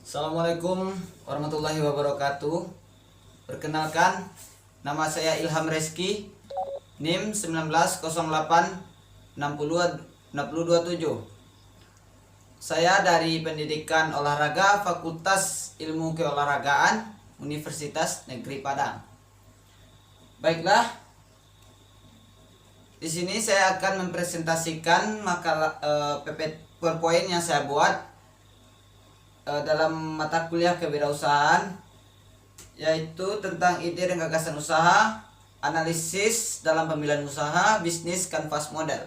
Assalamualaikum warahmatullahi wabarakatuh. Perkenalkan, nama saya Ilham Reski, NIM 1908-60227. Saya dari Pendidikan Olahraga Fakultas Ilmu Keolahragaan Universitas Negeri Padang. Baiklah, di sini saya akan mempresentasikan makalah PowerPoint yang saya buat dalam mata kuliah kewirausahaan, yaitu tentang ide dan gagasan usaha, analisis dalam pemilihan usaha, bisnis kanvas model.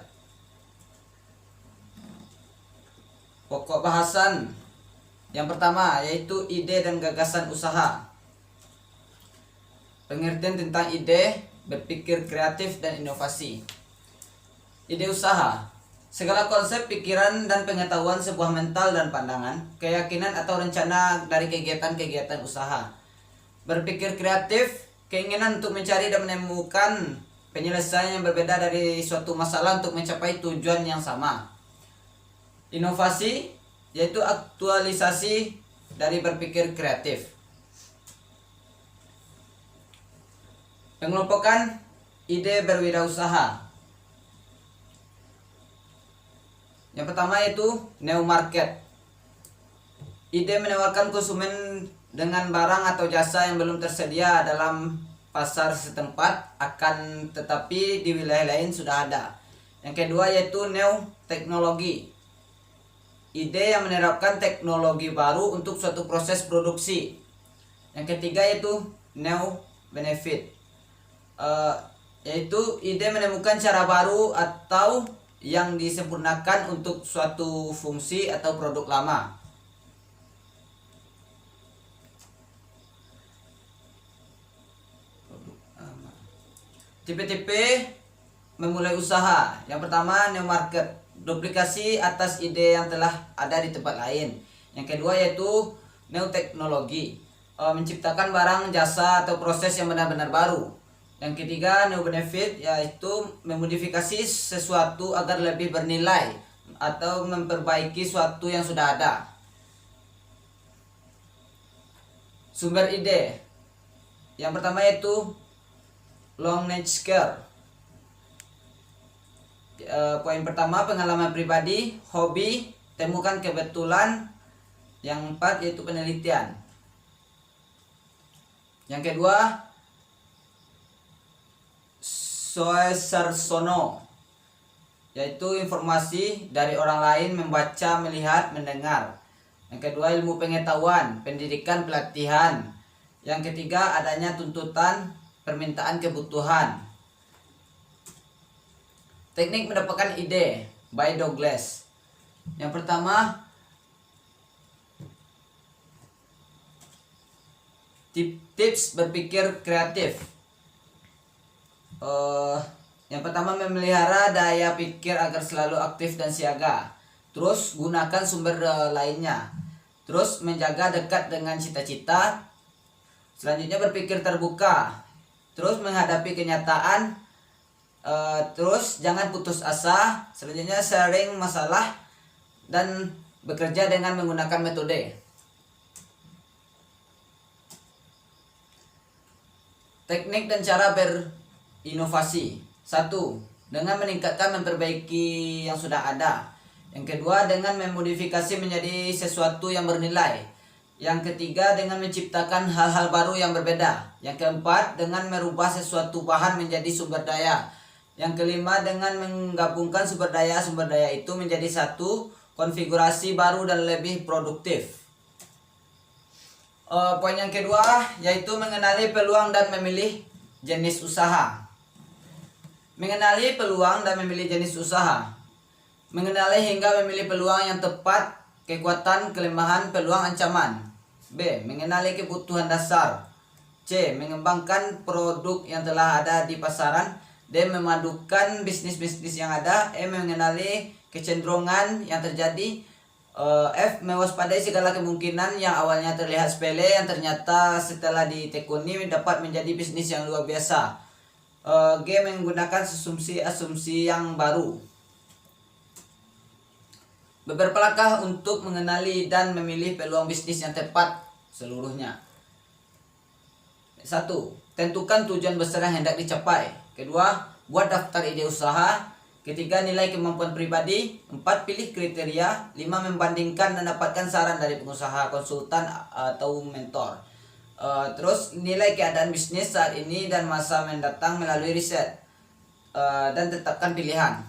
Pokok bahasan yang pertama yaitu ide dan gagasan usaha. Pengertian tentang ide, berpikir kreatif dan inovasi. Ide usaha: segala konsep, pikiran, dan pengetahuan sebuah mental dan pandangan, keyakinan atau rencana dari kegiatan-kegiatan usaha. Berpikir kreatif: keinginan untuk mencari dan menemukan penyelesaian yang berbeda dari suatu masalah untuk mencapai tujuan yang sama. Inovasi yaitu aktualisasi dari berpikir kreatif. Pengelompokan ide berwirausaha. Yang pertama yaitu new market. Ide menawarkan konsumen dengan barang atau jasa yang belum tersedia dalam pasar setempat, akan tetapi di wilayah lain sudah ada. Yang kedua yaitu new teknologi. Ide yang menerapkan teknologi baru untuk suatu proses produksi. Yang ketiga yaitu new benefit. Yaitu ide menemukan cara baru atau yang disempurnakan untuk suatu fungsi atau produk lama. Tipe-tipe memulai usaha. Yang pertama, new market, duplikasi atas ide yang telah ada di tempat lain. Yang kedua yaitu new teknologi, menciptakan barang, jasa, atau proses yang benar-benar baru. Yang ketiga, new benefit, yaitu memodifikasi sesuatu agar lebih bernilai atau memperbaiki suatu yang sudah ada. Sumber ide. Yang pertama yaitu long niche care. Poin pertama, pengalaman pribadi, hobi, temukan kebetulan. Yang empat yaitu penelitian. Yang kedua, Soesarssono, yaitu informasi dari orang lain, membaca, melihat, mendengar. Yang kedua, ilmu pengetahuan, pendidikan, pelatihan. Yang ketiga, adanya tuntutan, permintaan, kebutuhan. Teknik mendapatkan ide by Douglas. Yang pertama, tips berpikir kreatif. Yang pertama, memelihara daya pikir agar selalu aktif dan siaga. Terus gunakan sumber lainnya. Terus menjaga dekat dengan cita-cita. Selanjutnya, berpikir terbuka. Terus menghadapi kenyataan. Terus jangan putus asa. Selanjutnya, sharing masalah dan bekerja dengan menggunakan metode. Teknik dan cara berinovasi. 1. Dengan meningkatkan, memperbaiki yang sudah ada. Yang kedua, dengan memodifikasi menjadi sesuatu yang bernilai. Yang ketiga, dengan menciptakan hal-hal baru yang berbeda. Yang keempat, dengan merubah sesuatu bahan menjadi sumber daya. Yang kelima, dengan menggabungkan sumber daya itu menjadi satu konfigurasi baru dan lebih produktif. Poin yang kedua yaitu mengenali peluang dan memilih jenis usaha. Mengenali peluang dan memilih jenis usaha. Mengenali hingga memilih peluang yang tepat, kekuatan, kelemahan, peluang, ancaman. B. Mengenali kebutuhan dasar. C. Mengembangkan produk yang telah ada di pasaran. D. Memadukan bisnis-bisnis yang ada. E. Mengenali kecenderungan yang terjadi. F. Mewaspadai segala kemungkinan yang awalnya terlihat sepele, yang ternyata setelah ditekuni dapat menjadi bisnis yang luar biasa. G. Menggunakan asumsi yang baru. Beberapa langkah untuk mengenali dan memilih peluang bisnis yang tepat seluruhnya. 1. Tentukan tujuan besar yang hendak dicapai. Kedua, buat daftar ide usaha. Ketiga, nilai kemampuan pribadi. 4. Pilih kriteria. 5. Membandingkan dan dapatkan saran dari pengusaha, konsultan, atau mentor. Terus nilai keadaan bisnis saat ini dan masa mendatang melalui riset. Dan tetapkan pilihan.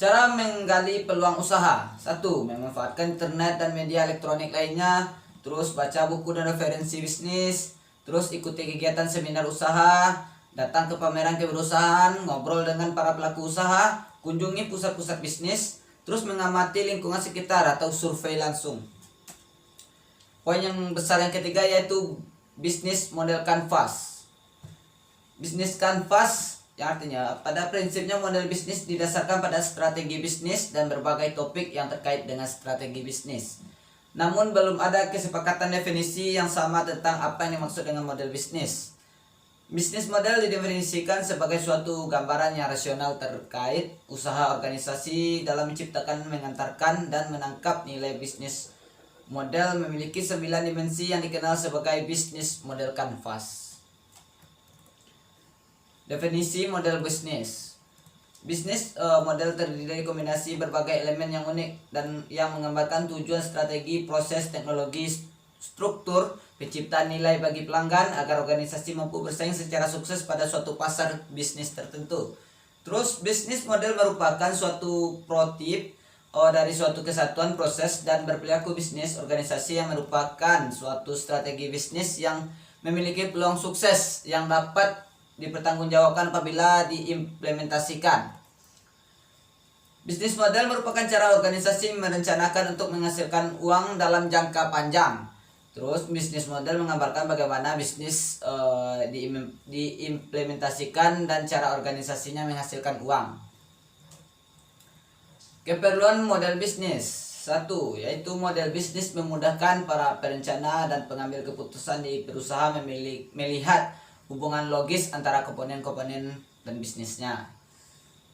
Cara menggali peluang usaha. 1. Memanfaatkan internet dan media elektronik lainnya. Terus baca buku dan referensi bisnis. Terus ikuti kegiatan seminar usaha. Datang ke pameran keberusahaan. Ngobrol dengan para pelaku usaha. Kunjungi pusat-pusat bisnis. Terus mengamati lingkungan sekitar atau survei langsung. Poin yang besar yang ketiga yaitu bisnis model kanvas. Bisnis kanvas yang artinya pada prinsipnya model bisnis didasarkan pada strategi bisnis dan berbagai topik yang terkait dengan strategi bisnis. Namun belum ada kesepakatan definisi yang sama tentang apa yang dimaksud dengan model bisnis. Bisnis model didefinisikan sebagai suatu gambaran yang rasional terkait usaha organisasi dalam menciptakan, mengantarkan, dan menangkap nilai bisnis. Model memiliki 9 dimensi yang dikenal sebagai bisnis model kanvas. Definisi model bisnis. Bisnis model terdiri dari kombinasi berbagai elemen yang unik dan yang menggambarkan tujuan, strategi, proses, teknologi, struktur, penciptaan nilai bagi pelanggan agar organisasi mampu bersaing secara sukses pada suatu pasar bisnis tertentu. Terus bisnis model merupakan suatu prototip dari suatu kesatuan proses dan berperilaku bisnis organisasi yang merupakan suatu strategi bisnis yang memiliki peluang sukses yang dapat dipertanggungjawabkan apabila diimplementasikan. Bisnis model merupakan cara organisasi merencanakan untuk menghasilkan uang dalam jangka panjang. Terus bisnis model menggambarkan bagaimana bisnis diimplementasikan dan cara organisasinya menghasilkan uang. Keperluan model bisnis. 1. Yaitu model bisnis memudahkan para perencana dan pengambil keputusan di perusahaan melihat hubungan logis antara komponen-komponen dan bisnisnya.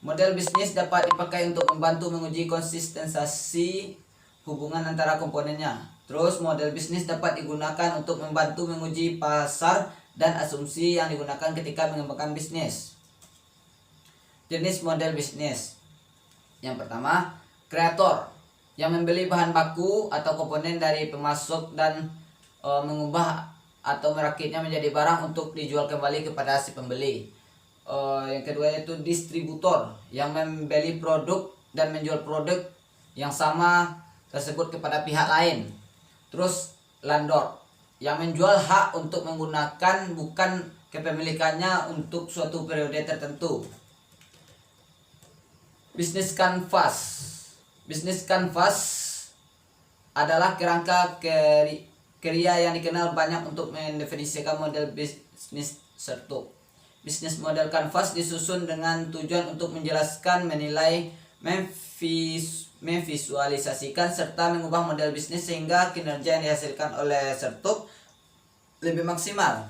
Model bisnis dapat dipakai untuk membantu menguji konsistensi hubungan antara komponennya. Terus model bisnis dapat digunakan untuk membantu menguji pasar dan asumsi yang digunakan ketika mengembangkan bisnis. Jenis model bisnis. Yang pertama, kreator yang membeli bahan baku atau komponen dari pemasok dan mengubah atau merakitnya menjadi barang untuk dijual kembali kepada si pembeli. Yang kedua yaitu distributor yang membeli produk dan menjual produk yang sama tersebut kepada pihak lain. Terus landlord yang menjual hak untuk menggunakan bukan kepemilikannya untuk suatu periode tertentu. Bisnis kanvas. Bisnis kanvas adalah kerangka kriya yang dikenal banyak untuk mendefinisikan model bisnis tertentu. Bisnis model kanvas disusun dengan tujuan untuk menjelaskan, menilai, memvisualisasikan, serta mengubah model bisnis sehingga kinerja yang dihasilkan oleh sertup lebih maksimal.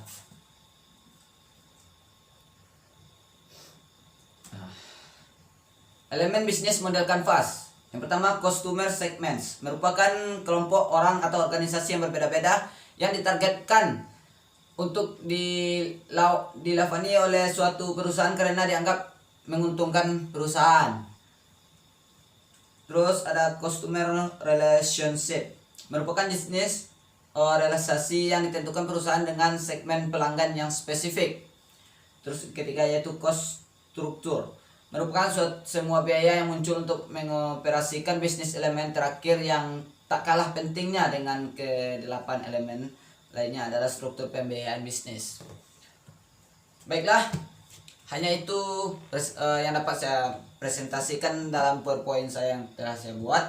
Elemen bisnis model kanvas. Yang pertama, customer segments merupakan kelompok orang atau organisasi yang berbeda-beda yang ditargetkan untuk dilavani oleh suatu perusahaan karena dianggap menguntungkan perusahaan. Terus ada customer relationship, merupakan bisnis relasi yang ditentukan perusahaan dengan segmen pelanggan yang spesifik. Terus ketiga yaitu cost structure, merupakan semua biaya yang muncul untuk mengoperasikan bisnis. Elemen terakhir yang tak kalah pentingnya dengan ke-8 elemen lainnya adalah struktur pembiayaan bisnis. Baiklah, hanya itu yang dapat saya presentasikan dalam PowerPoint saya yang telah saya buat.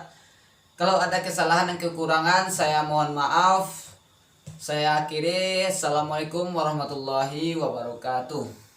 Kalau ada kesalahan dan kekurangan saya mohon maaf. Saya akhiri. Assalamualaikum warahmatullahi wabarakatuh.